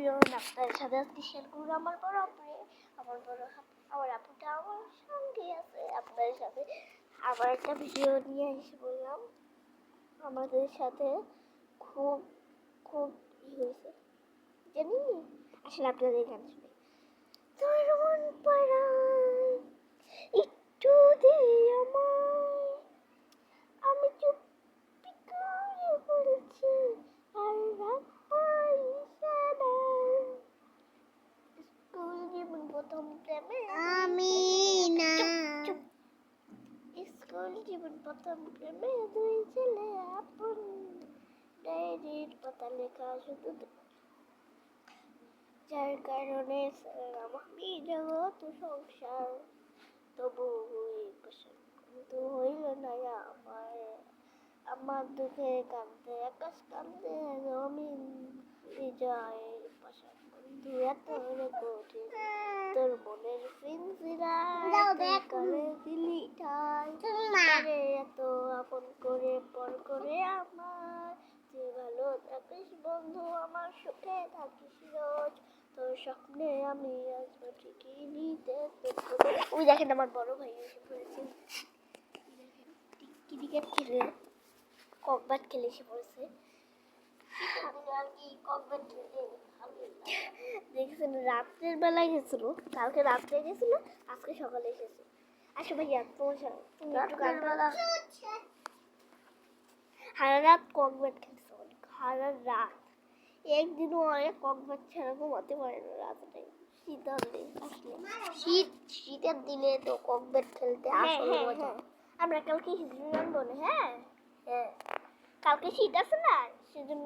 ভিডিওটা আপনাদের সাথে আজকে শেয়ার করবো। আমার বড় আমার আপুটা আমার সঙ্গে আছে আপনাদের সাথে আবার একটা ভিডিও নিয়ে এসে বললাম। আমাদের সাথে খুব খুব হয়েছে জানি। আসলে আপনাদের গান শুনে তোর মন পাড়ায় একটু দে আমায়, আমি চুপি করে বলছি আর রাখাই সাদায়। স্কুল জীবন প্রথম প্রেমে আমি না চুপ স্কুল জীবন প্রথম প্রেমে দুই ছেলে আপন, ডায়েরির পাতা লেখা শুধু যার কারণে আমি জগৎ সংসার তবু কিন্তু হইল না আমার দুঃখে কাঁদতে আকাশ কাঁদতে জমিন বিজয়ের পাশা বন্ধু এত কঠিন তোর মনের পিঞ্জিরা করে দিলি ঠাই এত আপন করে পর করে আমার যে ভালো থাকিস বন্ধু আমার সুখে থাকিস রোজ তোর স্বপ্নে আমি আসবো ঠিকই নিতে। ওই দেখেন আমার বড় ভাই এসে পড়েছে, ক্রিকেট খেলে ককব্যাট খেলে এসে পড়েছে। দেখছেন রাত্রের বেলায় গেছিল, কালকে রাত্রে গেছিল, আজকে সকালে এসেছে। আসো ভাইয়া তুমি একটু সারা রাত ককব্যাট খেলছে, সারা রাত একদিনও অনেক ককব্যাট ছাড়া ঘুমাতে পারে না রাতে। শীতের দিনে তো ককব্যাট খেলতে আসলে মজা। আমরা কালকে খিচুড়ি রান্না না। হ্যাঁ কালকে শীত আছে না, সেজন্য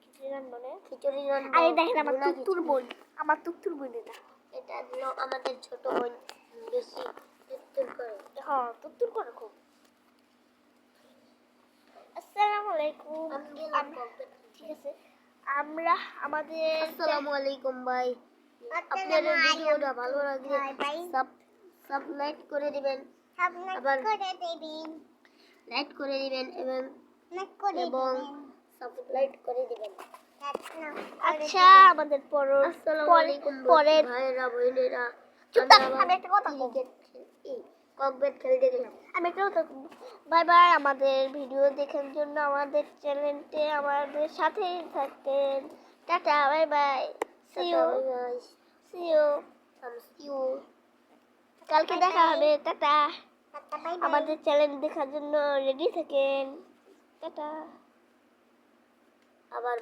খিচুড়ি রান্না না। খিচুড়ি রান্না। আরে দেখেন আমার তুকতুর বোন এটা হলো আমাদের ছোট বোন, বেশি তুকতুর করে। হ্যাঁ তুকতুর করে খুব। আসসালামু আলাইকুম। ঠিক আছে আমরা আমাদের আসসালামু আলাইকুম ভাই। আপনাদের ভিডিওটা ভালো লাগলে সব লাইক করে দিবেন, লাইক করে দিবেন এবং সাবস্ক্রাইব করে দিবেন। আচ্ছা আমাদের পরের ভাইরা বোনেরা, আমি একটা কথা ককব্যাট খেলতে গেলাম। আমি একটা কথা বাই বাই। আমাদের ভিডিও দেখার জন্য আমাদের চ্যানেলটি আমাদের সাথেই থাকতেন। Tata bye bye, see you কালকে দেখা হবে। টাটা। আমাদের চ্যানেল দেখার জন্য রেডি থাকেন। টাটা। আবার